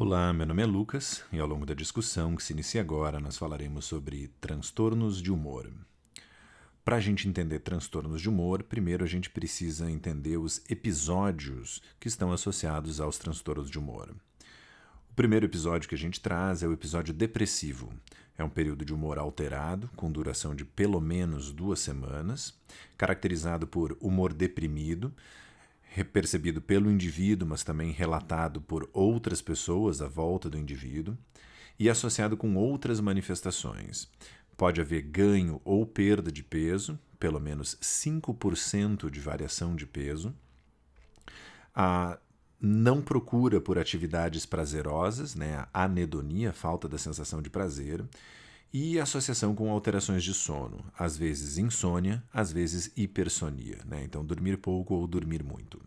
Olá, meu nome é Lucas e ao longo da discussão que se inicia agora nós falaremos sobre transtornos de humor. Para a gente entender transtornos de humor, primeiro a gente precisa entender os episódios que estão associados aos transtornos de humor. O primeiro episódio que a gente traz é o episódio depressivo. É um período de humor alterado, com duração de pelo menos 2 semanas, caracterizado por humor deprimido, percebido pelo indivíduo, mas também relatado por outras pessoas à volta do indivíduo, e associado com outras manifestações. Pode haver ganho ou perda de peso, pelo menos 5% de variação de peso. A não procura por atividades prazerosas, a anedonia, falta da sensação de prazer, e associação com alterações de sono, às vezes insônia, às vezes hipersonia, então dormir pouco ou dormir muito.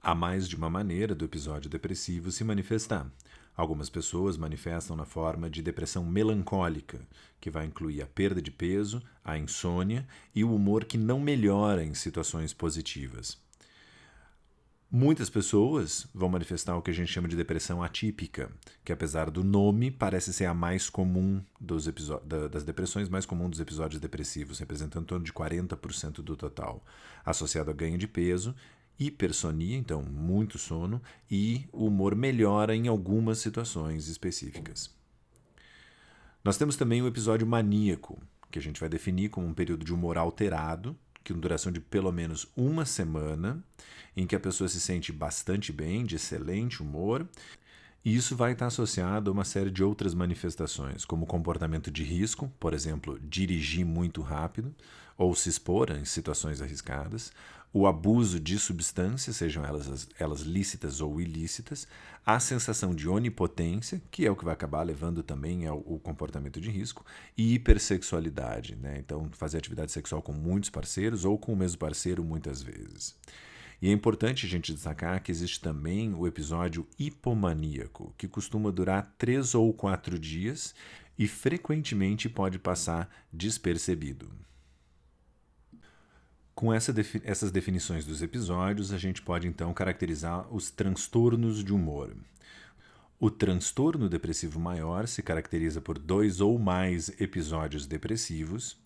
Há mais de uma maneira do episódio depressivo se manifestar. Algumas pessoas manifestam na forma de depressão melancólica, que vai incluir a perda de peso, a insônia e o humor que não melhora em situações positivas. Muitas pessoas vão manifestar o que a gente chama de depressão atípica, que apesar do nome, parece ser a mais comum das depressões, mais comum dos episódios depressivos, representando em torno de 40% do total, associado a ganho de peso, hipersonia, então muito sono, e o humor melhora em algumas situações específicas. Nós temos também o episódio maníaco, que a gente vai definir como um período de humor alterado, que tem duração de pelo menos 1 semana, em que a pessoa se sente bastante bem, de excelente humor, e isso vai estar associado a uma série de outras manifestações, como comportamento de risco, por exemplo, dirigir muito rápido, ou se expor em situações arriscadas, o abuso de substâncias, sejam elas lícitas ou ilícitas, a sensação de onipotência, que é o que vai acabar levando também ao comportamento de risco, e hipersexualidade, então fazer atividade sexual com muitos parceiros ou com o mesmo parceiro muitas vezes. E é importante a gente destacar que existe também o episódio hipomaníaco, que costuma durar 3 ou 4 dias e frequentemente pode passar despercebido. Com essas definições dos episódios, a gente pode então caracterizar os transtornos de humor. O transtorno depressivo maior se caracteriza por 2 ou mais episódios depressivos,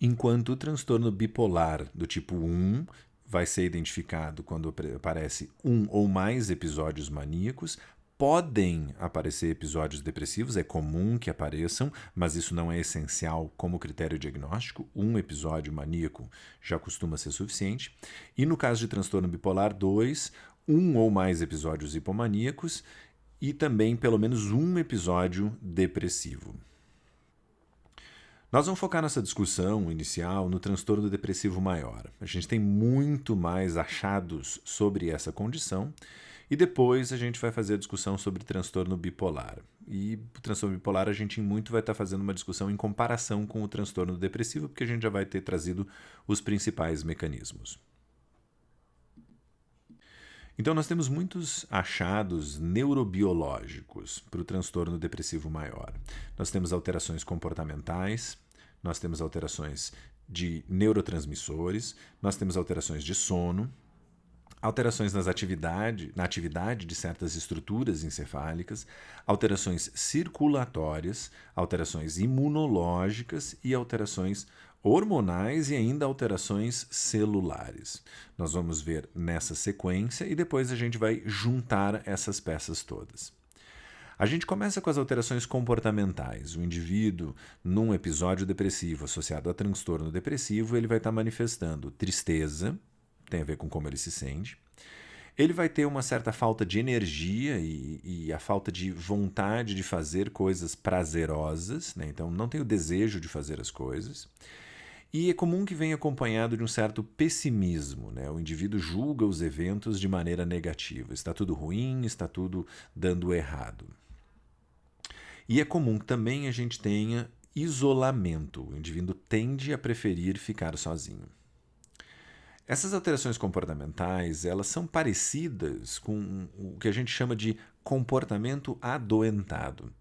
enquanto o transtorno bipolar do tipo 1 vai ser identificado quando aparece 1 ou mais episódios maníacos. Podem aparecer episódios depressivos, é comum que apareçam, mas isso não é essencial como critério diagnóstico. Um episódio maníaco já costuma ser suficiente. E no caso de transtorno bipolar 2, 1 ou mais episódios hipomaníacos e também pelo menos um episódio depressivo. Nós vamos focar nossa discussão inicial no transtorno depressivo maior. A gente tem muito mais achados sobre essa condição e depois a gente vai fazer a discussão sobre transtorno bipolar. E o transtorno bipolar a gente muito vai estar fazendo uma discussão em comparação com o transtorno depressivo, porque a gente já vai ter trazido os principais mecanismos. Então nós temos muitos achados neurobiológicos para o transtorno depressivo maior. Nós temos alterações comportamentais, nós temos alterações de neurotransmissores, nós temos alterações de sono, alterações na atividade de certas estruturas encefálicas, alterações circulatórias, alterações imunológicas e alterações hormonais e ainda alterações celulares. Nós vamos ver nessa sequência e depois a gente vai juntar essas peças todas. A gente começa com as alterações comportamentais. O indivíduo, num episódio depressivo associado a transtorno depressivo, ele vai estar manifestando tristeza, tem a ver com como ele se sente. Ele vai ter uma certa falta de energia e a falta de vontade de fazer coisas prazerosas, então não tem o desejo de fazer as coisas. E é comum que venha acompanhado de um certo pessimismo, O indivíduo julga os eventos de maneira negativa. Está tudo ruim, está tudo dando errado. E é comum que também a gente tenha isolamento. O indivíduo tende a preferir ficar sozinho. Essas alterações comportamentais, elas são parecidas com o que a gente chama de comportamento adoentado.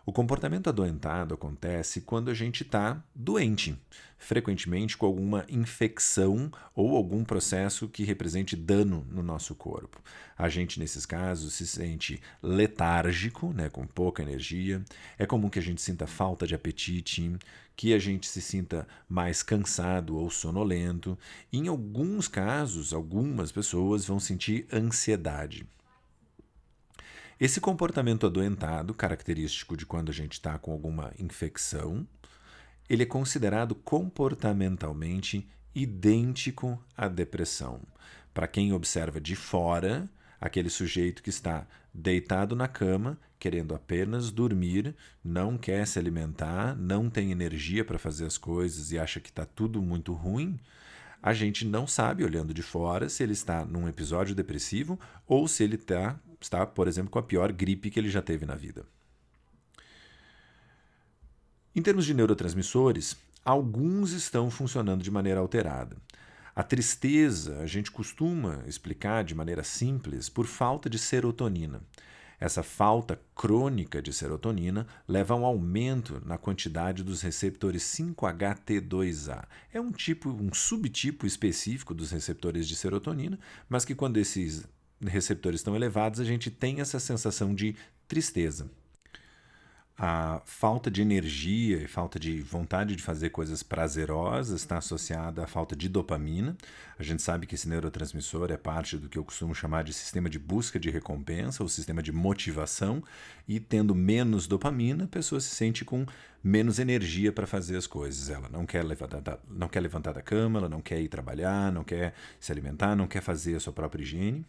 O comportamento adoentado acontece quando a gente está doente, frequentemente com alguma infecção ou algum processo que represente dano no nosso corpo. A gente, nesses casos, se sente letárgico, né, com pouca energia. É comum que a gente sinta falta de apetite, que a gente se sinta mais cansado ou sonolento. E, em alguns casos, algumas pessoas vão sentir ansiedade. Esse comportamento adoentado, característico de quando a gente está com alguma infecção, ele é considerado comportamentalmente idêntico à depressão. Para quem observa de fora, aquele sujeito que está deitado na cama, querendo apenas dormir, não quer se alimentar, não tem energia para fazer as coisas e acha que está tudo muito ruim, a gente não sabe, olhando de fora, se ele está num episódio depressivo ou se ele está, por exemplo, com a pior gripe que ele já teve na vida. Em termos de neurotransmissores, alguns estão funcionando de maneira alterada. A tristeza a gente costuma explicar de maneira simples por falta de serotonina. Essa falta crônica de serotonina leva a um aumento na quantidade dos receptores 5-HT2A. É um subtipo específico dos receptores de serotonina, mas que quando esses receptores estão elevados, a gente tem essa sensação de tristeza. A falta de energia e falta de vontade de fazer coisas prazerosas está associada à falta de dopamina. A gente sabe que esse neurotransmissor é parte do que eu costumo chamar de sistema de busca de recompensa, ou sistema de motivação, e tendo menos dopamina, a pessoa se sente com menos energia para fazer as coisas. Ela não quer levantar da cama, ela não quer ir trabalhar, não quer se alimentar, não quer fazer a sua própria higiene.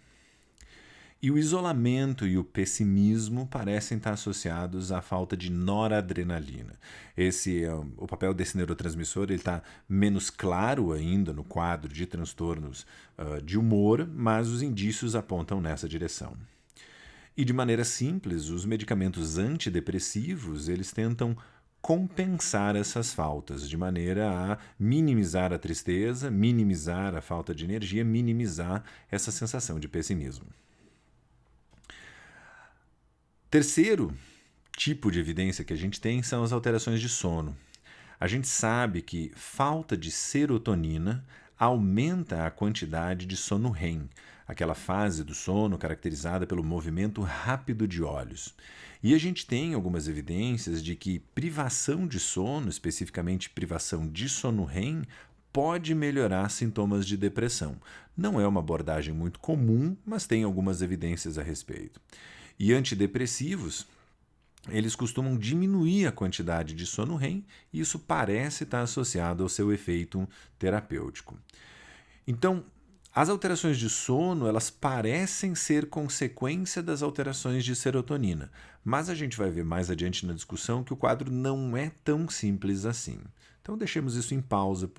E o isolamento e o pessimismo parecem estar associados à falta de noradrenalina. O papel desse neurotransmissor está menos claro ainda no quadro de transtornos de humor, mas os indícios apontam nessa direção. E de maneira simples, os medicamentos antidepressivos eles tentam compensar essas faltas, de maneira a minimizar a tristeza, minimizar a falta de energia, minimizar essa sensação de pessimismo. Terceiro tipo de evidência que a gente tem são as alterações de sono. A gente sabe que falta de serotonina aumenta a quantidade de sono REM, aquela fase do sono caracterizada pelo movimento rápido de olhos. E a gente tem algumas evidências de que privação de sono, especificamente privação de sono REM, pode melhorar sintomas de depressão. Não é uma abordagem muito comum, mas tem algumas evidências a respeito. E antidepressivos, eles costumam diminuir a quantidade de sono REM e isso parece estar associado ao seu efeito terapêutico. Então, as alterações de sono, elas parecem ser consequência das alterações de serotonina, mas a gente vai ver mais adiante na discussão que o quadro não é tão simples assim. Então, deixemos isso em pausa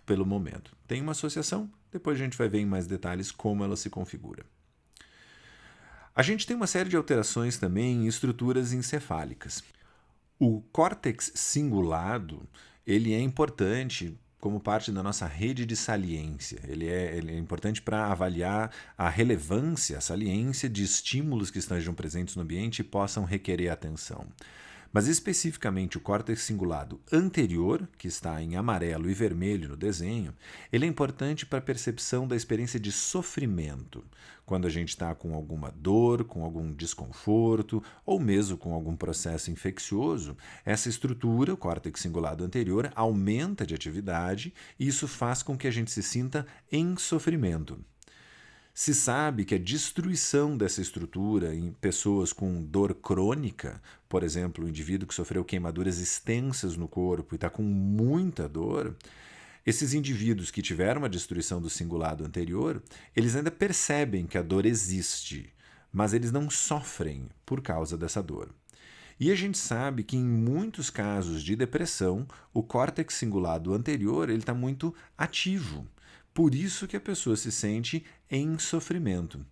pelo momento. Tem uma associação, depois a gente vai ver em mais detalhes como ela se configura. A gente tem uma série de alterações também em estruturas encefálicas. O córtex cingulado ele é importante como parte da nossa rede de saliência. Ele é importante para avaliar a relevância, a saliência de estímulos que estejam presentes no ambiente e possam requerer atenção. Mas especificamente o córtex cingulado anterior, que está em amarelo e vermelho no desenho, ele é importante para a percepção da experiência de sofrimento, quando a gente está com alguma dor, com algum desconforto ou mesmo com algum processo infeccioso, essa estrutura, o córtex cingulado anterior, aumenta de atividade e isso faz com que a gente se sinta em sofrimento. Se sabe que a destruição dessa estrutura em pessoas com dor crônica, por exemplo, um indivíduo que sofreu queimaduras extensas no corpo e está com muita dor, esses indivíduos que tiveram uma destruição do cingulado anterior, eles ainda percebem que a dor existe, mas eles não sofrem por causa dessa dor. E a gente sabe que em muitos casos de depressão, o córtex cingulado anterior está muito ativo. Por isso que a pessoa se sente em sofrimento.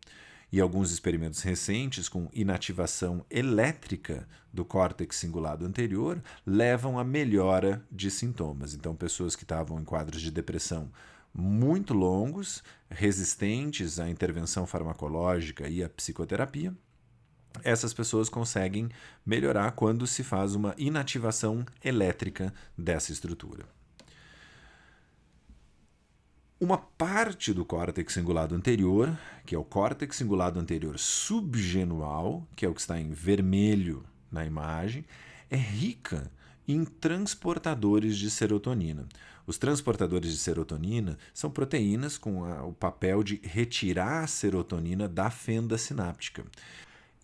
E alguns experimentos recentes com inativação elétrica do córtex cingulado anterior levam à melhora de sintomas. Então, pessoas que estavam em quadros de depressão muito longos, resistentes à intervenção farmacológica e à psicoterapia, essas pessoas conseguem melhorar quando se faz uma inativação elétrica dessa estrutura. Uma parte do córtex cingulado anterior, que é o córtex cingulado anterior subgenual, que é o que está em vermelho na imagem, é rica em transportadores de serotonina. Os transportadores de serotonina são proteínas com o papel de retirar a serotonina da fenda sináptica.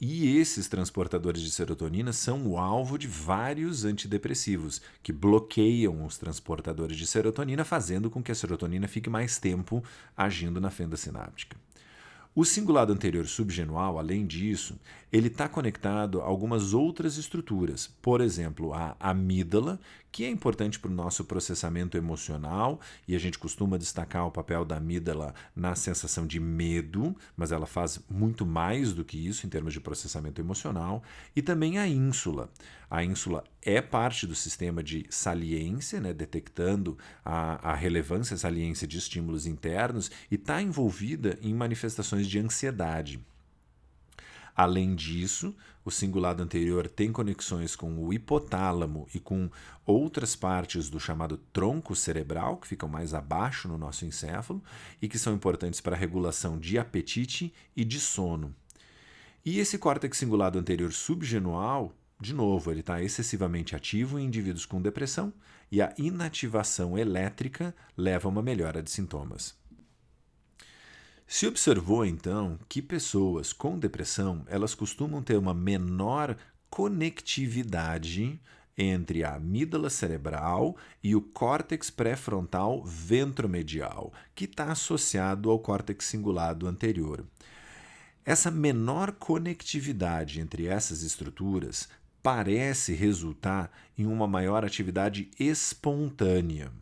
E esses transportadores de serotonina são o alvo de vários antidepressivos, que bloqueiam os transportadores de serotonina, fazendo com que a serotonina fique mais tempo agindo na fenda sináptica. O cingulado anterior subgenual, além disso, ele está conectado a algumas outras estruturas, por exemplo, a amígdala, que é importante para o nosso processamento emocional, e a gente costuma destacar o papel da amígdala na sensação de medo, mas ela faz muito mais do que isso em termos de processamento emocional, e também a ínsula. A ínsula é parte do sistema de saliência, né, detectando a relevância, a saliência de estímulos internos, e está envolvida em manifestações de ansiedade. Além disso, o cingulado anterior tem conexões com o hipotálamo e com outras partes do chamado tronco cerebral, que ficam mais abaixo no nosso encéfalo e que são importantes para a regulação de apetite e de sono. E esse córtex cingulado anterior subgenual, de novo, ele está excessivamente ativo em indivíduos com depressão e a inativação elétrica leva a uma melhora de sintomas. Se observou, então, que pessoas com depressão elas costumam ter uma menor conectividade entre a amígdala cerebral e o córtex pré-frontal ventromedial, que está associado ao córtex cingulado anterior. Essa menor conectividade entre essas estruturas parece resultar em uma maior atividade espontânea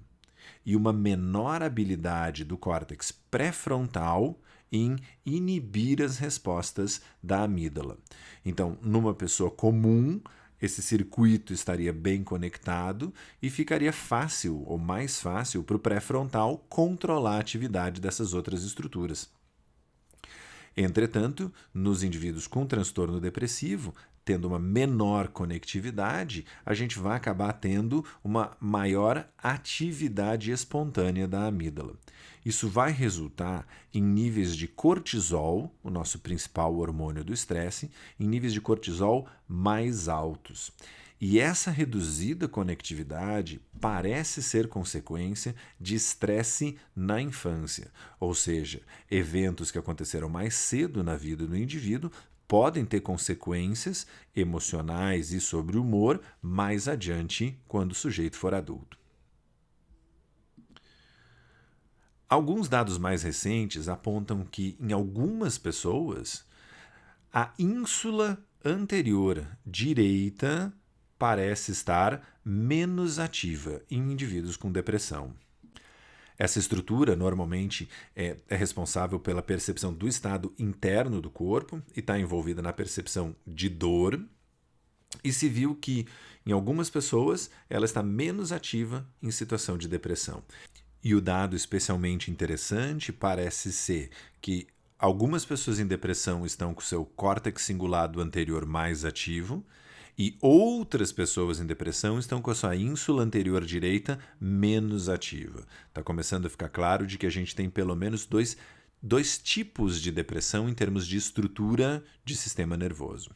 e uma menor habilidade do córtex pré-frontal em inibir as respostas da amígdala. Então, numa pessoa comum, esse circuito estaria bem conectado e ficaria fácil ou mais fácil para o pré-frontal controlar a atividade dessas outras estruturas. Entretanto, nos indivíduos com transtorno depressivo, tendo uma menor conectividade, a gente vai acabar tendo uma maior atividade espontânea da amígdala. Isso vai resultar em níveis de cortisol, o nosso principal hormônio do estresse, em níveis de cortisol mais altos. E essa reduzida conectividade parece ser consequência de estresse na infância, ou seja, eventos que aconteceram mais cedo na vida do indivíduo podem ter consequências emocionais e sobre o humor mais adiante quando o sujeito for adulto. Alguns dados mais recentes apontam que, em algumas pessoas, a ínsula anterior direita parece estar menos ativa em indivíduos com depressão. Essa estrutura normalmente é responsável pela percepção do estado interno do corpo e está envolvida na percepção de dor. E se viu que, em algumas pessoas, ela está menos ativa em situação de depressão. E o dado especialmente interessante parece ser que algumas pessoas em depressão estão com seu córtex cingulado anterior mais ativo, e outras pessoas em depressão estão com a sua ínsula anterior direita menos ativa. Está começando a ficar claro de que a gente tem pelo menos dois tipos de depressão em termos de estrutura de sistema nervoso.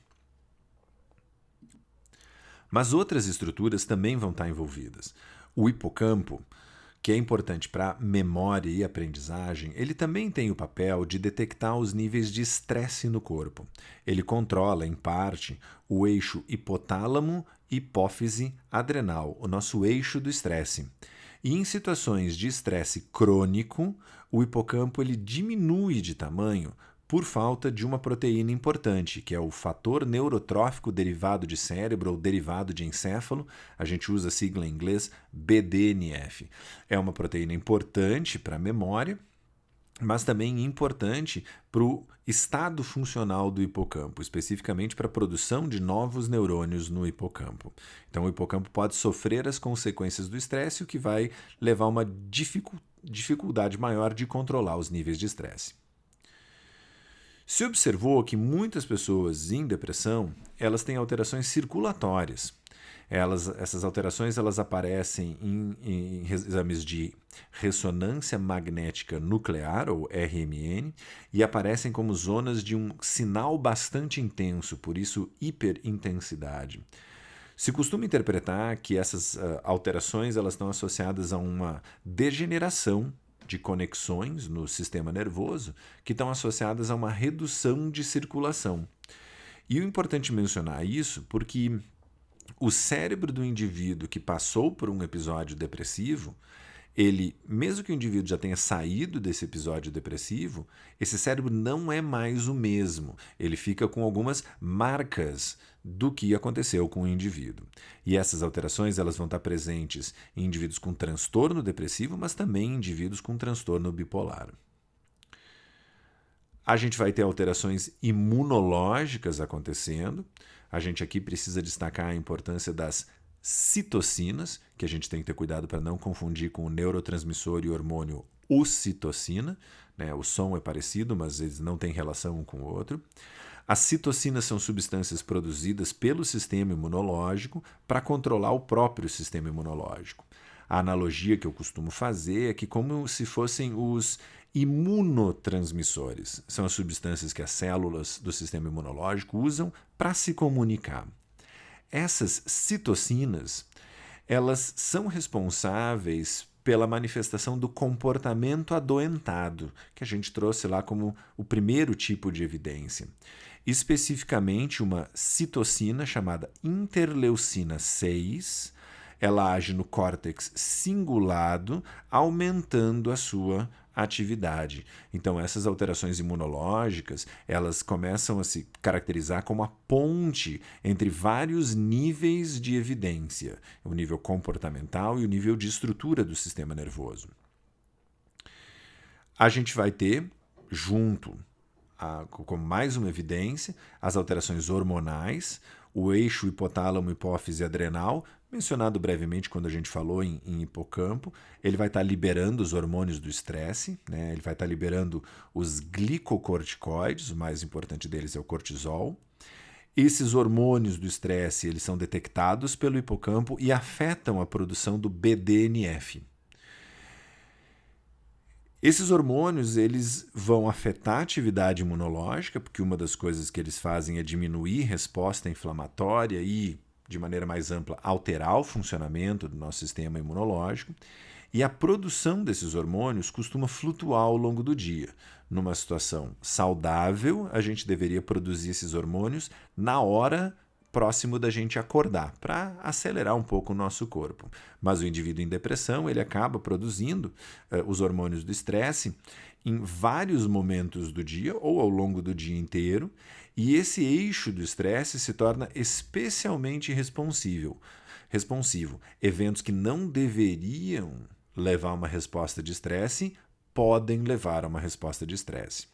Mas outras estruturas também vão estar envolvidas. O hipocampo, que é importante para memória e aprendizagem, ele também tem o papel de detectar os níveis de estresse no corpo. Ele controla, em parte, o eixo hipotálamo-hipófise-adrenal, o nosso eixo do estresse. E em situações de estresse crônico, o hipocampo ele diminui de tamanho por falta de uma proteína importante, que é o fator neurotrófico derivado de cérebro ou derivado de encéfalo. A gente usa a sigla em inglês BDNF. É uma proteína importante para a memória, mas também importante para o estado funcional do hipocampo, especificamente para a produção de novos neurônios no hipocampo. Então, o hipocampo pode sofrer as consequências do estresse, o que vai levar a uma dificuldade maior de controlar os níveis de estresse. Se observou que muitas pessoas em depressão, elas têm alterações circulatórias. Essas alterações elas aparecem em exames de ressonância magnética nuclear, ou RMN, e aparecem como zonas de um sinal bastante intenso, por isso hiperintensidade. Se costuma interpretar que essas alterações elas estão associadas a uma degeneração de conexões no sistema nervoso que estão associadas a uma redução de circulação. E é importante mencionar isso porque o cérebro do indivíduo que passou por um episódio depressivo, ele, mesmo que o indivíduo já tenha saído desse episódio depressivo, esse cérebro não é mais o mesmo. Ele fica com algumas marcas do que aconteceu com o indivíduo. E essas alterações elas vão estar presentes em indivíduos com transtorno depressivo, mas também em indivíduos com transtorno bipolar. A gente vai ter alterações imunológicas acontecendo. A gente aqui precisa destacar a importância das citocinas, que a gente tem que ter cuidado para não confundir com o neurotransmissor e o hormônio ocitocina. Né? O som é parecido, mas eles não têm relação um com o outro. As citocinas são substâncias produzidas pelo sistema imunológico para controlar o próprio sistema imunológico. A analogia que eu costumo fazer é que como se fossem os imunotransmissores. São as substâncias que as células do sistema imunológico usam para se comunicar. Essas citocinas, elas são responsáveis pela manifestação do comportamento adoentado, que a gente trouxe lá como o primeiro tipo de evidência. Especificamente uma citocina chamada interleucina 6, ela age no córtex cingulado, aumentando a sua atividade. Então, essas alterações imunológicas, elas começam a se caracterizar como a ponte entre vários níveis de evidência, o nível comportamental e o nível de estrutura do sistema nervoso. A gente vai ter, junto como mais uma evidência, as alterações hormonais, o eixo hipotálamo-hipófise adrenal, mencionado brevemente quando a gente falou em hipocampo, ele vai estar liberando os hormônios do estresse, né? Ele vai estar liberando os glicocorticoides, o mais importante deles é o cortisol. Esses hormônios do estresse eles são detectados pelo hipocampo e afetam a produção do BDNF. Esses hormônios eles vão afetar a atividade imunológica, porque uma das coisas que eles fazem é diminuir a resposta inflamatória e, de maneira mais ampla, alterar o funcionamento do nosso sistema imunológico. E a produção desses hormônios costuma flutuar ao longo do dia. Numa situação saudável, a gente deveria produzir esses hormônios na hora próximo da gente acordar, para acelerar um pouco o nosso corpo. Mas o indivíduo em depressão, ele acaba produzindo os hormônios do estresse em vários momentos do dia ou ao longo do dia inteiro, e esse eixo do estresse se torna especialmente responsivo. Eventos que não deveriam levar a uma resposta de estresse podem levar a uma resposta de estresse.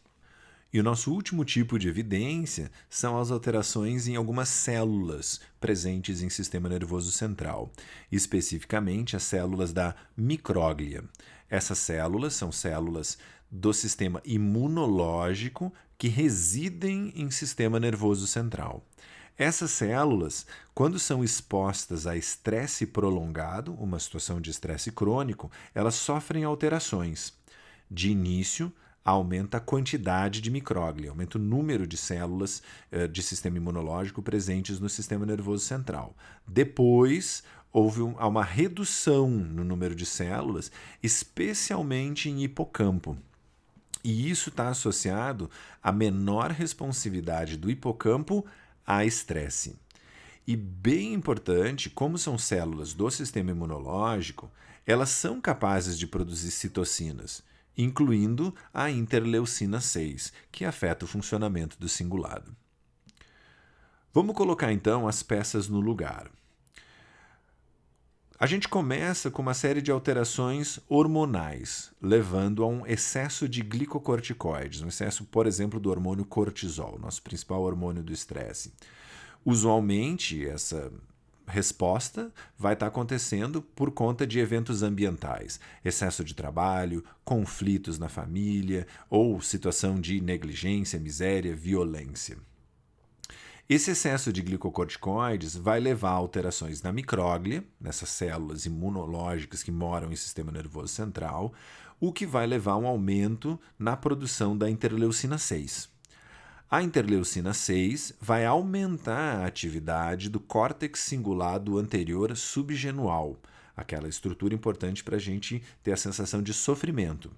E o nosso último tipo de evidência são as alterações em algumas células presentes em sistema nervoso central, especificamente as células da micróglia. Essas células são células do sistema imunológico que residem em sistema nervoso central. Essas células, quando são expostas a estresse prolongado, uma situação de estresse crônico, elas sofrem alterações. De início, aumenta a quantidade de micróglia, aumenta o número de células de sistema imunológico presentes no sistema nervoso central. Depois, houve uma redução no número de células, especialmente em hipocampo. E isso está associado à menor responsividade do hipocampo a estresse. E bem importante, como são células do sistema imunológico, elas são capazes de produzir citocinas, incluindo a interleucina 6, que afeta o funcionamento do cingulado. Vamos colocar então as peças no lugar. A gente começa com uma série de alterações hormonais, levando a um excesso de glicocorticoides, um excesso, por exemplo, do hormônio cortisol, nosso principal hormônio do estresse. Usualmente, essa resposta vai estar acontecendo por conta de eventos ambientais, excesso de trabalho, conflitos na família ou situação de negligência, miséria, violência. Esse excesso de glicocorticoides vai levar a alterações na micróglia, nessas células imunológicas que moram em sistema nervoso central, o que vai levar a um aumento na produção da interleucina 6. A interleucina 6 vai aumentar a atividade do córtex cingulado anterior subgenual, aquela estrutura importante para a gente ter a sensação de sofrimento.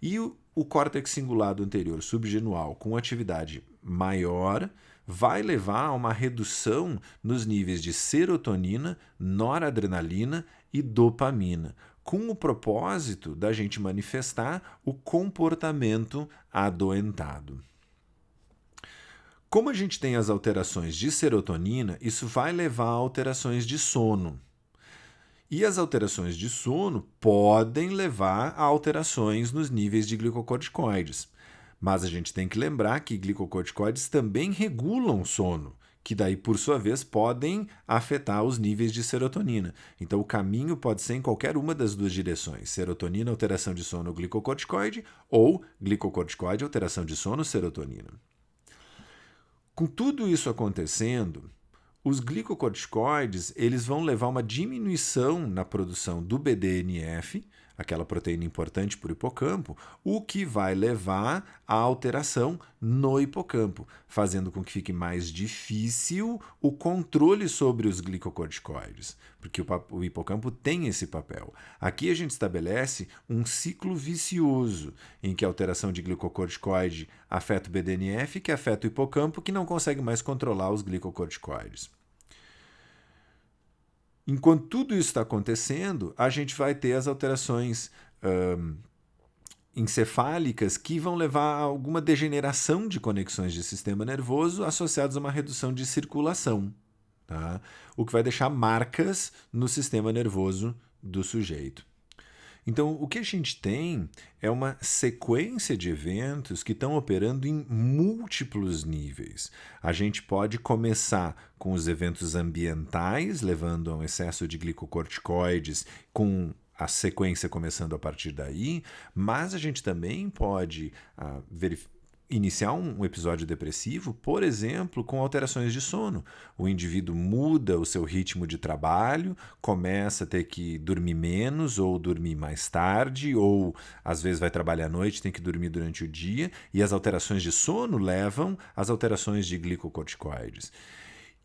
E o córtex cingulado anterior subgenual com atividade maior vai levar a uma redução nos níveis de serotonina, noradrenalina e dopamina, com o propósito da gente manifestar o comportamento adoentado. Como a gente tem as alterações de serotonina, isso vai levar a alterações de sono. E as alterações de sono podem levar a alterações nos níveis de glicocorticoides. Mas a gente tem que lembrar que glicocorticoides também regulam o sono, que daí, por sua vez, podem afetar os níveis de serotonina. Então, o caminho pode ser em qualquer uma das duas direções. Serotonina, alteração de sono, glicocorticoide, ou glicocorticoide, alteração de sono, serotonina. Com tudo isso acontecendo, os glicocorticoides eles vão levar uma diminuição na produção do BDNF, aquela proteína importante para o hipocampo, o que vai levar à alteração no hipocampo, fazendo com que fique mais difícil o controle sobre os glicocorticoides, porque o hipocampo tem esse papel. Aqui a gente estabelece um ciclo vicioso, em que a alteração de glicocorticoide afeta o BDNF, que afeta o hipocampo, que não consegue mais controlar os glicocorticoides. Enquanto tudo isso está acontecendo, a gente vai ter as alterações encefálicas que vão levar a alguma degeneração de conexões de sistema nervoso associadas a uma redução de circulação, tá? O que vai deixar marcas no sistema nervoso do sujeito. Então, o que a gente tem é uma sequência de eventos que estão operando em múltiplos níveis. A gente pode começar com os eventos ambientais, levando a um excesso de glicocorticoides, com a sequência começando a partir daí, mas a gente também pode iniciar um episódio depressivo, por exemplo, com alterações de sono. O indivíduo muda o seu ritmo de trabalho, começa a ter que dormir menos ou dormir mais tarde, ou às vezes vai trabalhar à noite, tem que dormir durante o dia, e as alterações de sono levam às alterações de glicocorticoides.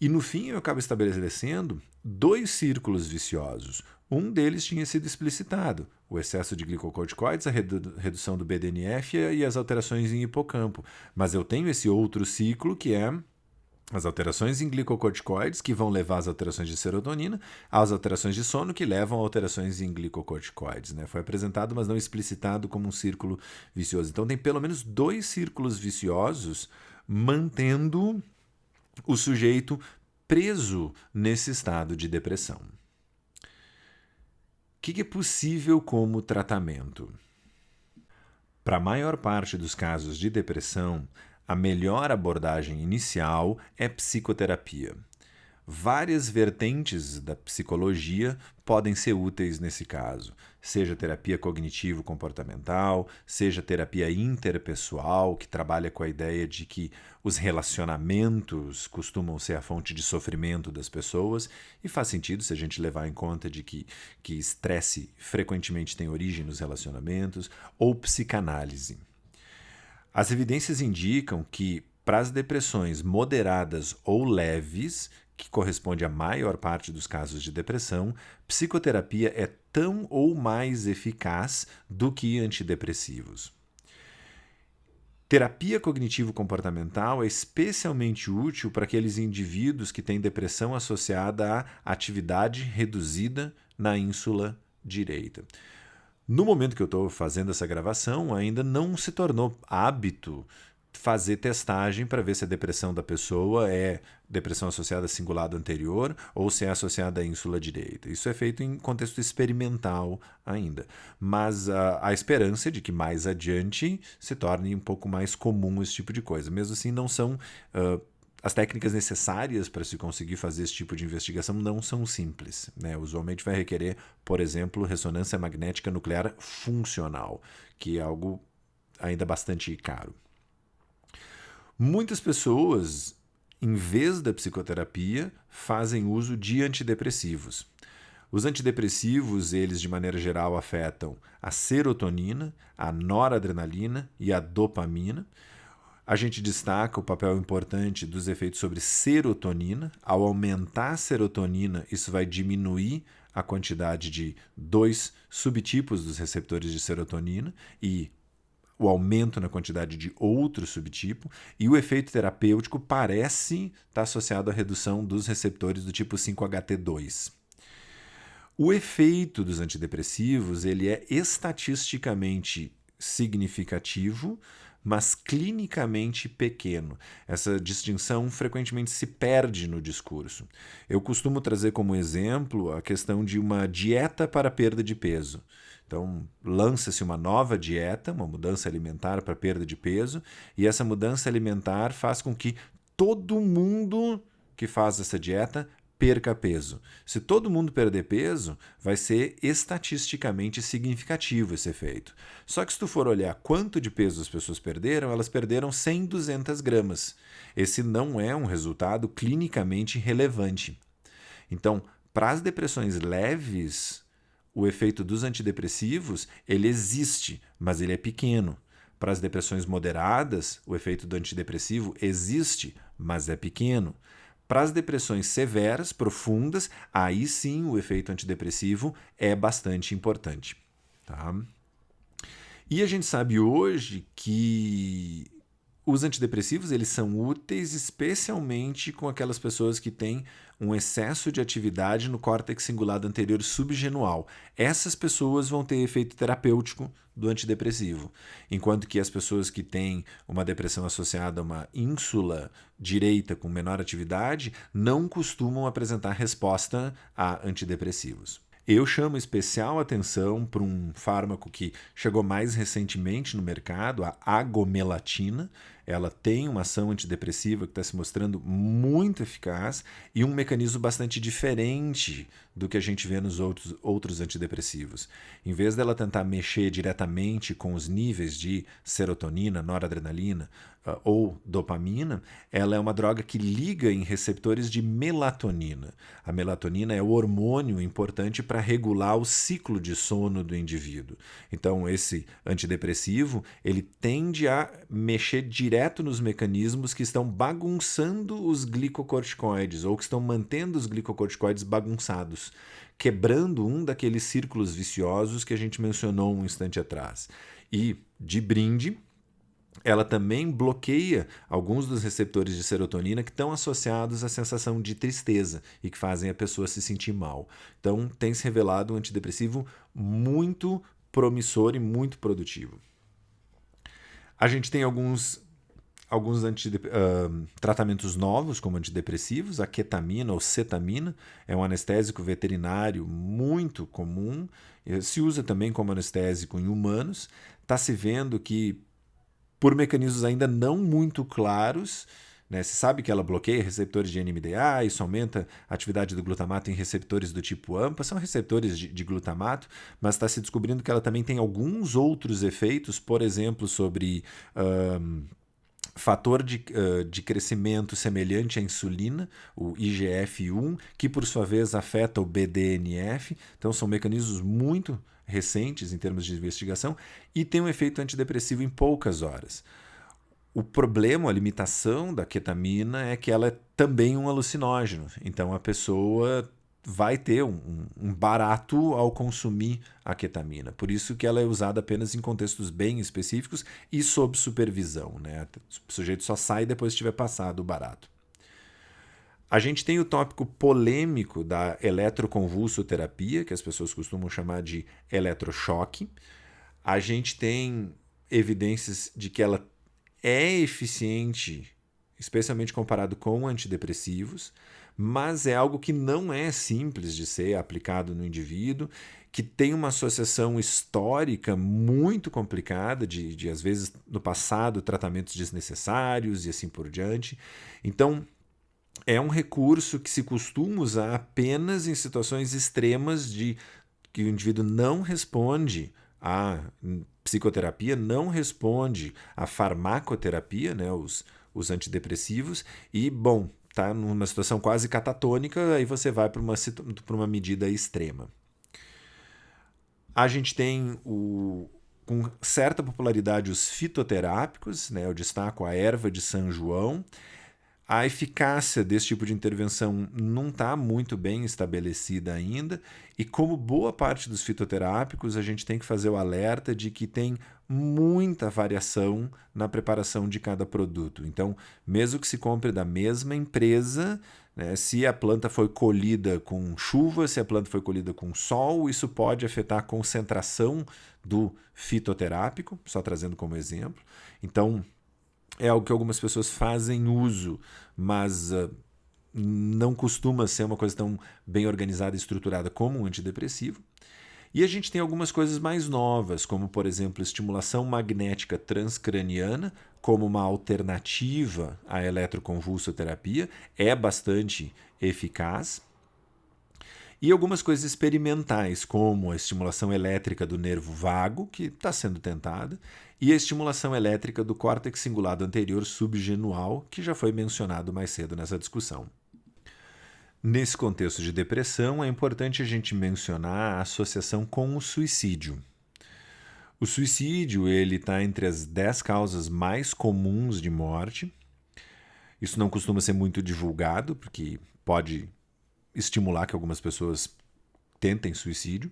E no fim eu acabo estabelecendo 2 círculos viciosos. Um deles tinha sido explicitado, o excesso de glicocorticoides, a redução do BDNF e as alterações em hipocampo. Mas eu tenho esse outro ciclo que é as alterações em glicocorticoides, que vão levar às alterações de serotonina, às alterações de sono, que levam a alterações em glicocorticoides, né? Foi apresentado, mas não explicitado como um círculo vicioso. Então tem pelo menos 2 círculos viciosos mantendo o sujeito preso nesse estado de depressão. O que é possível como tratamento? Para a maior parte dos casos de depressão, a melhor abordagem inicial é psicoterapia. Várias vertentes da psicologia podem ser úteis nesse caso, seja terapia cognitivo-comportamental, seja terapia interpessoal, que trabalha com a ideia de que os relacionamentos costumam ser a fonte de sofrimento das pessoas, e faz sentido se a gente levar em conta de que estresse frequentemente tem origem nos relacionamentos, ou psicanálise. As evidências indicam que para as depressões moderadas ou leves, que corresponde à maior parte dos casos de depressão, psicoterapia é tão ou mais eficaz do que antidepressivos. Terapia cognitivo-comportamental é especialmente útil para aqueles indivíduos que têm depressão associada à atividade reduzida na ínsula direita. No momento que eu estou fazendo essa gravação, ainda não se tornou hábito fazer testagem para ver se a depressão da pessoa é depressão associada a cingulado anterior ou se é associada à ínsula direita. Isso é feito em contexto experimental ainda, mas a esperança é de que mais adiante se torne um pouco mais comum esse tipo de coisa. Mesmo assim, não são as técnicas necessárias para se conseguir fazer esse tipo de investigação não são simples, né? Usualmente vai requerer, por exemplo, ressonância magnética nuclear funcional, que é algo ainda bastante caro. Muitas pessoas, em vez da psicoterapia, fazem uso de antidepressivos. Os antidepressivos, eles de maneira geral afetam a serotonina, a noradrenalina e a dopamina. A gente destaca o papel importante dos efeitos sobre serotonina. Ao aumentar a serotonina, isso vai diminuir a quantidade de 2 subtipos dos receptores de serotonina e o aumento na quantidade de outro subtipo, e o efeito terapêutico parece estar associado à redução dos receptores do tipo 5-HT2. O efeito dos antidepressivos ele é estatisticamente significativo, mas clinicamente pequeno. Essa distinção frequentemente se perde no discurso. Eu costumo trazer como exemplo a questão de uma dieta para perda de peso. Então, lança-se uma nova dieta, uma mudança alimentar para perda de peso, e essa mudança alimentar faz com que todo mundo que faz essa dieta perca peso. Se todo mundo perder peso, vai ser estatisticamente significativo esse efeito. Só que se tu for olhar quanto de peso as pessoas perderam, elas perderam 100, 200 gramas. Esse não é um resultado clinicamente relevante. Então, para as depressões leves, o efeito dos antidepressivos ele existe, mas ele é pequeno. Para as depressões moderadas, o efeito do antidepressivo existe, mas é pequeno. Para as depressões severas, profundas, aí sim o efeito antidepressivo é bastante importante. Tá? E a gente sabe hoje que os antidepressivos eles são úteis especialmente com aquelas pessoas que têm um excesso de atividade no córtex cingulado anterior subgenual. Essas pessoas vão ter efeito terapêutico do antidepressivo, enquanto que as pessoas que têm uma depressão associada a uma ínsula direita com menor atividade não costumam apresentar resposta a antidepressivos. Eu chamo especial atenção para um fármaco que chegou mais recentemente no mercado, a agomelatina. Ela tem uma ação antidepressiva que está se mostrando muito eficaz e um mecanismo bastante diferente do que a gente vê nos outros antidepressivos. Em vez dela tentar mexer diretamente com os níveis de serotonina, noradrenalina ou dopamina, ela é uma droga que liga em receptores de melatonina. A melatonina é o hormônio importante para regular o ciclo de sono do indivíduo. Então, esse antidepressivo ele tende a mexer direto nos mecanismos que estão bagunçando os glicocorticoides ou que estão mantendo os glicocorticoides bagunçados, quebrando um daqueles círculos viciosos que a gente mencionou um instante atrás. E, de brinde, ela também bloqueia alguns dos receptores de serotonina que estão associados à sensação de tristeza e que fazem a pessoa se sentir mal. Então, tem se revelado um antidepressivo muito promissor e muito produtivo. A gente tem alguns tratamentos novos como antidepressivos. A ketamina ou cetamina é um anestésico veterinário muito comum. Se usa também como anestésico em humanos. Está se vendo que por mecanismos ainda não muito claros, né? Se sabe que ela bloqueia receptores de NMDA, isso aumenta a atividade do glutamato em receptores do tipo AMPA, são receptores de glutamato, mas está se descobrindo que ela também tem alguns outros efeitos, por exemplo, sobre fator de crescimento semelhante à insulina, o IGF-1, que por sua vez afeta o BDNF. Então são mecanismos muito recentes em termos de investigação e tem um efeito antidepressivo em poucas horas. O problema, a limitação da ketamina é que ela é também um alucinógeno. Então a pessoa vai ter um barato ao consumir a ketamina. Por isso que ela é usada apenas em contextos bem específicos e sob supervisão, né? O sujeito só sai depois de tiver passado o barato. A gente tem o tópico polêmico da eletroconvulsoterapia, que as pessoas costumam chamar de eletrochoque. A gente tem evidências de que ela é eficiente, especialmente comparado com antidepressivos, mas é algo que não é simples de ser aplicado no indivíduo, que tem uma associação histórica muito complicada de às vezes, no passado, tratamentos desnecessários e assim por diante. Então, é um recurso que se costuma usar apenas em situações extremas de que o indivíduo não responde à psicoterapia, não responde à farmacoterapia, né, os antidepressivos, e, bom, está numa situação quase catatônica, aí você vai para uma medida extrema. A gente tem com certa popularidade os fitoterápicos, né, eu destaco a erva de São João. A eficácia desse tipo de intervenção não está muito bem estabelecida ainda, e como boa parte dos fitoterápicos, a gente tem que fazer o alerta de que tem muita variação na preparação de cada produto. Então, mesmo que se compre da mesma empresa, né, se a planta foi colhida com chuva, se a planta foi colhida com sol, isso pode afetar a concentração do fitoterápico, só trazendo como exemplo. Então, é algo que algumas pessoas fazem uso, mas não costuma ser uma coisa tão bem organizada e estruturada como um antidepressivo. E a gente tem algumas coisas mais novas, como, por exemplo, estimulação magnética transcraniana, como uma alternativa à eletroconvulsoterapia, é bastante eficaz. E algumas coisas experimentais, como a estimulação elétrica do nervo vago, que está sendo tentada, e a estimulação elétrica do córtex cingulado anterior subgenual, que já foi mencionado mais cedo nessa discussão. Nesse contexto de depressão, é importante a gente mencionar a associação com o suicídio. O suicídio está entre as 10 causas mais comuns de morte. Isso não costuma ser muito divulgado, porque pode estimular que algumas pessoas tentem suicídio,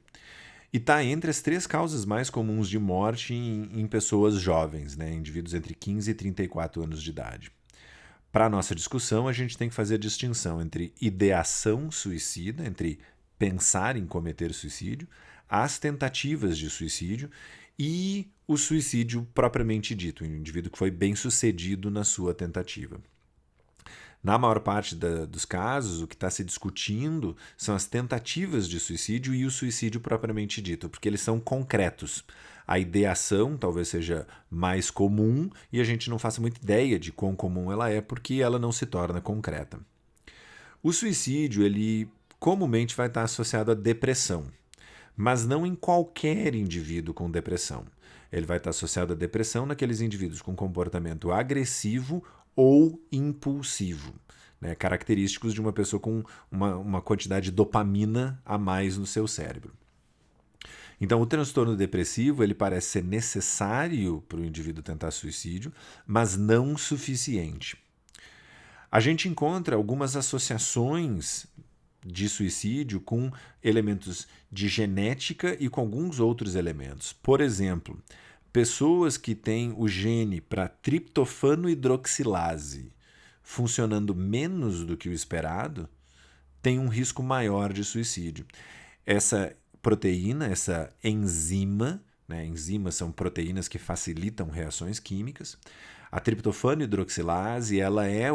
e está entre as 3 causas mais comuns de morte em pessoas jovens, né, indivíduos entre 15 e 34 anos de idade. Para a nossa discussão, a gente tem que fazer a distinção entre ideação suicida, entre pensar em cometer suicídio, as tentativas de suicídio e o suicídio propriamente dito, o indivíduo que foi bem sucedido na sua tentativa. Na maior parte dos casos, o que está se discutindo são as tentativas de suicídio e o suicídio propriamente dito, porque eles são concretos. A ideação talvez seja mais comum e a gente não faça muita ideia de quão comum ela é, porque ela não se torna concreta. O suicídio, ele comumente vai estar associado à depressão, mas não em qualquer indivíduo com depressão. Ele vai estar associado à depressão naqueles indivíduos com comportamento agressivo ou impulsivo, né, característicos de uma pessoa com uma quantidade de dopamina a mais no seu cérebro. Então, o transtorno depressivo ele parece ser necessário para o indivíduo tentar suicídio, mas não suficiente. A gente encontra algumas associações de suicídio com elementos de genética e com alguns outros elementos. Por exemplo, pessoas que têm o gene para triptofano hidroxilase funcionando menos do que o esperado têm um risco maior de suicídio. Essa proteína, essa enzima, né, enzimas são proteínas que facilitam reações químicas. A triptofano hidroxilase ela é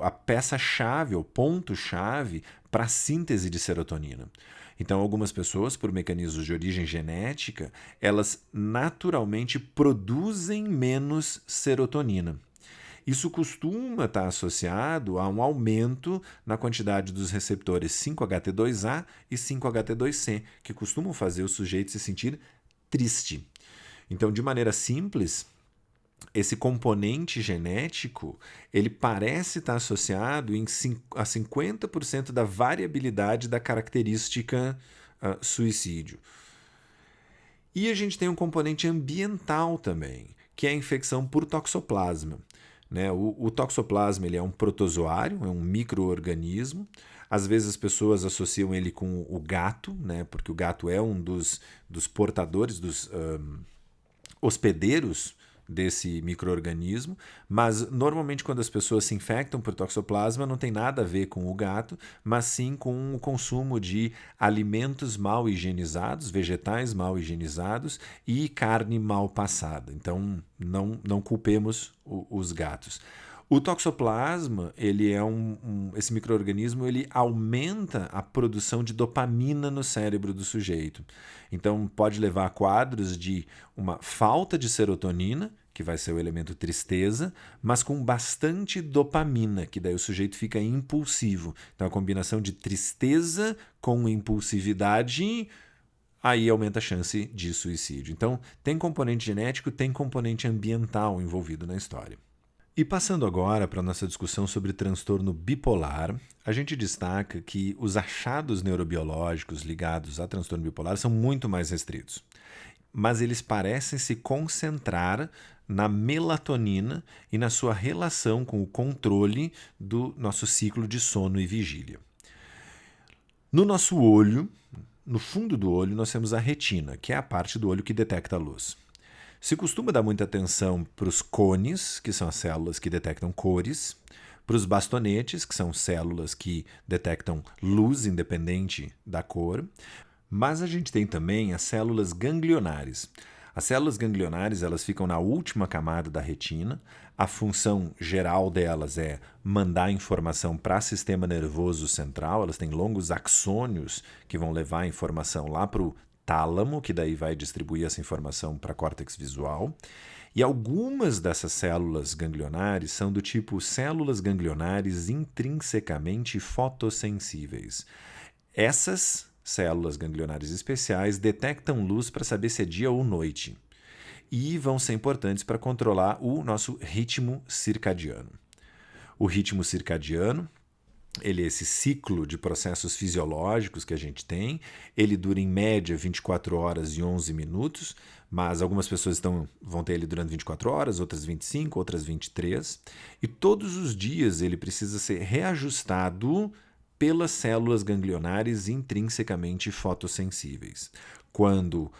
a peça-chave, o ponto-chave para a síntese de serotonina. Então, algumas pessoas, por mecanismos de origem genética, elas naturalmente produzem menos serotonina. Isso costuma estar associado a um aumento na quantidade dos receptores 5-HT2A e 5-HT2C, que costumam fazer o sujeito se sentir triste. Então, de maneira simples, esse componente genético ele parece estar associado a 50% da variabilidade da característica suicídio. E a gente tem um componente ambiental também, que é a infecção por toxoplasma. Né? O toxoplasma ele é um protozoário, é um micro-organismo. Às vezes as pessoas associam ele com o gato, né? Porque o gato é um dos portadores, dos hospedeiros desse micro-organismo, mas normalmente quando as pessoas se infectam por toxoplasma não tem nada a ver com o gato, mas sim com o consumo de alimentos mal higienizados, vegetais mal higienizados e carne mal passada. Então não culpemos os gatos. O toxoplasma, ele é esse micro-organismo, ele aumenta a produção de dopamina no cérebro do sujeito. Então, pode levar a quadros de uma falta de serotonina, que vai ser o elemento tristeza, mas com bastante dopamina, que daí o sujeito fica impulsivo. Então, a combinação de tristeza com impulsividade, aí aumenta a chance de suicídio. Então, tem componente genético, tem componente ambiental envolvido na história. E passando agora para a nossa discussão sobre transtorno bipolar, a gente destaca que os achados neurobiológicos ligados a transtorno bipolar são muito mais restritos, mas eles parecem se concentrar na melatonina e na sua relação com o controle do nosso ciclo de sono e vigília. No nosso olho, no fundo do olho, nós temos a retina, que é a parte do olho que detecta a luz. Se costuma dar muita atenção para os cones, que são as células que detectam cores, para os bastonetes, que são células que detectam luz independente da cor, mas a gente tem também as células ganglionares. As células ganglionares, elas ficam na última camada da retina. A função geral delas é mandar informação para o sistema nervoso central. Elas têm longos axônios que vão levar a informação lá para o tálamo, que daí vai distribuir essa informação para córtex visual. E algumas dessas células ganglionares são do tipo células ganglionares intrinsecamente fotossensíveis. Essas células ganglionares especiais detectam luz para saber se é dia ou noite e vão ser importantes para controlar o nosso ritmo circadiano. O ritmo circadiano, ele é esse ciclo de processos fisiológicos que a gente tem. Ele dura em média 24 horas e 11 minutos, mas algumas pessoas vão ter ele durante 24 horas, outras 25, outras 23. E todos os dias ele precisa ser reajustado pelas células ganglionares intrinsecamente fotossensíveis. Quando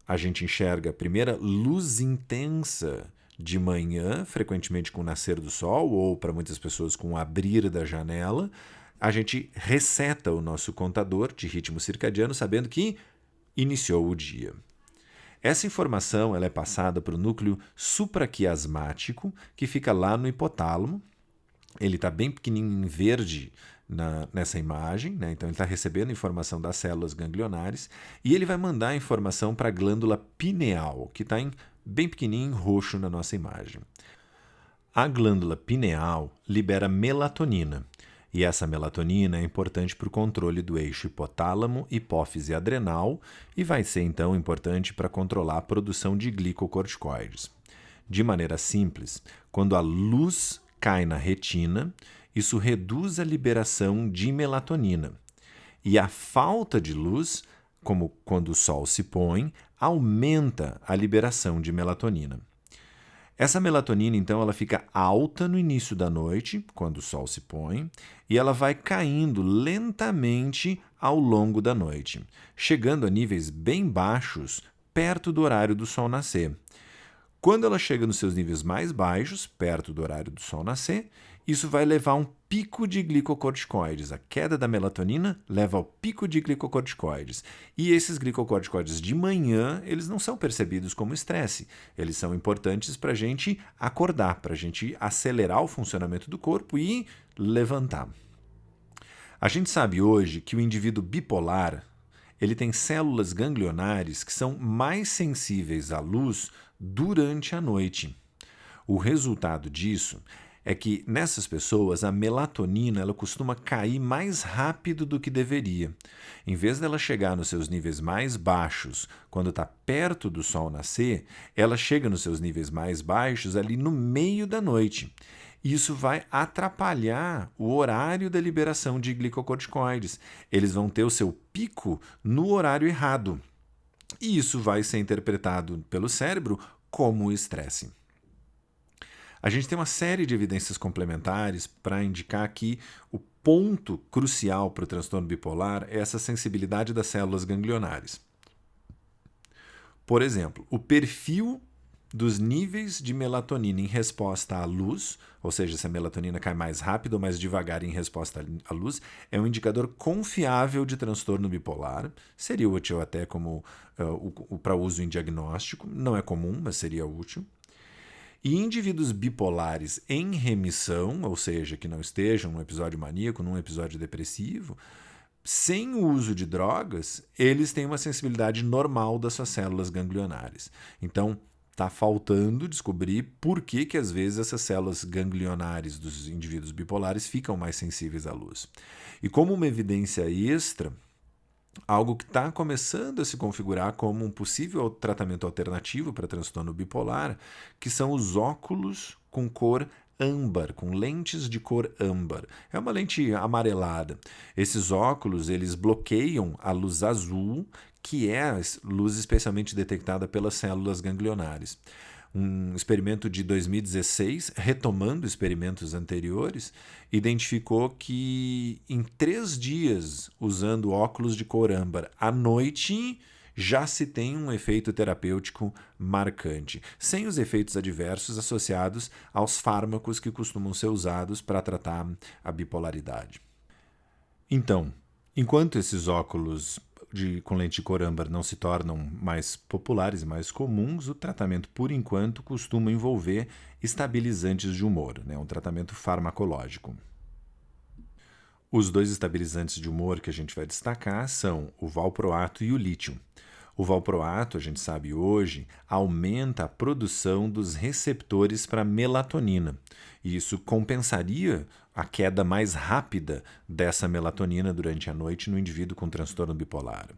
a gente enxerga a primeira luz intensa de manhã, frequentemente com o nascer do sol, ou para muitas pessoas com o abrir da janela, a gente reseta o nosso contador de ritmo circadiano sabendo que iniciou o dia. Essa informação ela é passada para o núcleo supraquiasmático, que fica lá no hipotálamo. Ele está bem pequenininho em verde nessa imagem, né? Então ele está recebendo informação das células ganglionares e ele vai mandar a informação para a glândula pineal, que está bem pequenininho em roxo na nossa imagem. A glândula pineal libera melatonina e essa melatonina é importante para o controle do eixo hipotálamo, hipófise adrenal e vai ser então importante para controlar a produção de glicocorticoides. De maneira simples, quando a luz cai na retina, isso reduz a liberação de melatonina. E a falta de luz, como quando o sol se põe, aumenta a liberação de melatonina. Essa melatonina, então, ela fica alta no início da noite, quando o sol se põe, e ela vai caindo lentamente ao longo da noite, chegando a níveis bem baixos perto do horário do sol nascer. Quando ela chega nos seus níveis mais baixos, perto do horário do sol nascer, isso vai levar a um pico de glicocorticoides. A queda da melatonina leva ao pico de glicocorticoides. E esses glicocorticoides de manhã, eles não são percebidos como estresse. Eles são importantes para a gente acordar, para a gente acelerar o funcionamento do corpo e levantar. A gente sabe hoje que o indivíduo bipolar, ele tem células ganglionares que são mais sensíveis à luz durante a noite. O resultado disso é que nessas pessoas a melatonina ela costuma cair mais rápido do que deveria. Em vez dela chegar nos seus níveis mais baixos quando está perto do sol nascer, ela chega nos seus níveis mais baixos ali no meio da noite. Isso vai atrapalhar o horário da liberação de glicocorticoides. Eles vão ter o seu pico no horário errado. E isso vai ser interpretado pelo cérebro como estresse. A gente tem uma série de evidências complementares para indicar que o ponto crucial para o transtorno bipolar é essa sensibilidade das células ganglionares. Por exemplo, o perfil dos níveis de melatonina em resposta à luz, ou seja, se a melatonina cai mais rápido ou mais devagar em resposta à luz, é um indicador confiável de transtorno bipolar. Seria útil até como para uso em diagnóstico, não é comum, mas seria útil. E indivíduos bipolares em remissão, ou seja, que não estejam num episódio maníaco, num episódio depressivo, sem o uso de drogas, eles têm uma sensibilidade normal das suas células ganglionares. Então, está faltando descobrir por que às vezes essas células ganglionares dos indivíduos bipolares ficam mais sensíveis à luz. E como uma evidência extra, algo que está começando a se configurar como um possível tratamento alternativo para transtorno bipolar, que são os óculos com cor âmbar, com lentes de cor âmbar. É uma lente amarelada. Esses óculos, eles bloqueiam a luz azul, que é a luz especialmente detectada pelas células ganglionares. Um experimento de 2016, retomando experimentos anteriores, identificou que em 3 dias, usando óculos de cor âmbar à noite, já se tem um efeito terapêutico marcante, sem os efeitos adversos associados aos fármacos que costumam ser usados para tratar a bipolaridade. Então, enquanto esses óculos com lente de cor âmbar não se tornam mais populares e mais comuns, o tratamento, por enquanto, costuma envolver estabilizantes de humor, um tratamento farmacológico. Os 2 estabilizantes de humor que a gente vai destacar são o valproato e o lítio. O valproato, a gente sabe hoje, aumenta a produção dos receptores para melatonina. E isso compensaria a queda mais rápida dessa melatonina durante a noite no indivíduo com transtorno bipolar.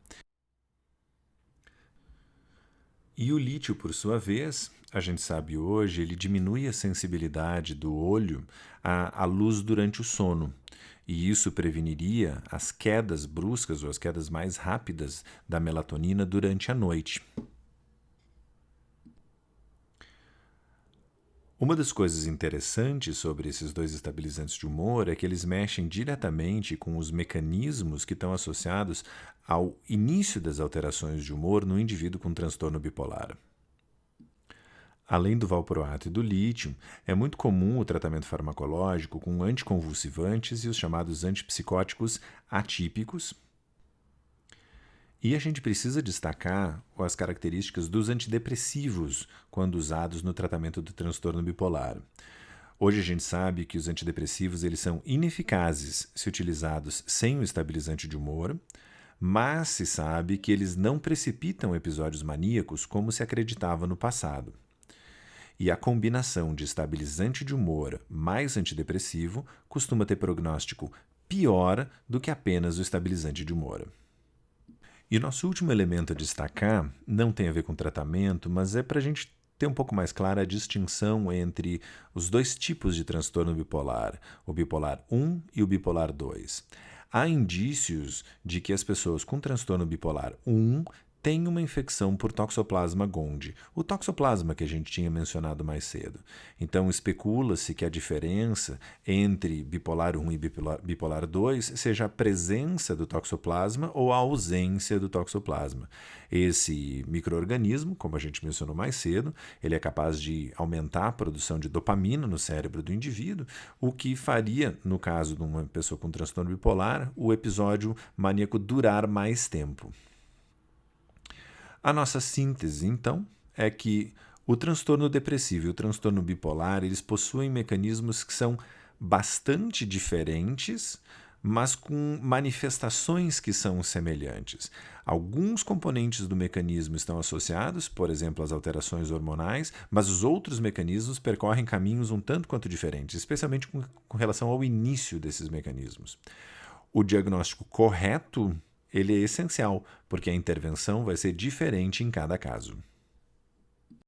E o lítio, por sua vez, a gente sabe hoje, ele diminui a sensibilidade do olho à luz durante o sono. E isso preveniria as quedas bruscas ou as quedas mais rápidas da melatonina durante a noite. Uma das coisas interessantes sobre esses 2 estabilizantes de humor é que eles mexem diretamente com os mecanismos que estão associados ao início das alterações de humor no indivíduo com transtorno bipolar. Além do valproato e do lítio, é muito comum o tratamento farmacológico com anticonvulsivantes e os chamados antipsicóticos atípicos. E a gente precisa destacar as características dos antidepressivos quando usados no tratamento do transtorno bipolar. Hoje a gente sabe que os antidepressivos eles são ineficazes se utilizados sem o estabilizante de humor, mas se sabe que eles não precipitam episódios maníacos como se acreditava no passado. E a combinação de estabilizante de humor mais antidepressivo costuma ter prognóstico pior do que apenas o estabilizante de humor. E nosso último elemento a destacar não tem a ver com tratamento, mas é para a gente ter um pouco mais clara a distinção entre os 2 tipos de transtorno bipolar, o bipolar 1 e o bipolar 2. Há indícios de que as pessoas com transtorno bipolar 1 têm uma infecção por Toxoplasma gondii, o toxoplasma que a gente tinha mencionado mais cedo. Então, especula-se que a diferença entre bipolar 1 e bipolar 2 seja a presença do toxoplasma ou a ausência do toxoplasma. Esse micro-organismo, como a gente mencionou mais cedo, ele é capaz de aumentar a produção de dopamina no cérebro do indivíduo, o que faria, no caso de uma pessoa com transtorno bipolar, o episódio maníaco durar mais tempo. A nossa síntese, então, é que o transtorno depressivo e o transtorno bipolar eles possuem mecanismos que são bastante diferentes, mas com manifestações que são semelhantes. Alguns componentes do mecanismo estão associados, por exemplo, às alterações hormonais, mas os outros mecanismos percorrem caminhos um tanto quanto diferentes, especialmente com relação ao início desses mecanismos. O diagnóstico correto ele é essencial, porque a intervenção vai ser diferente em cada caso.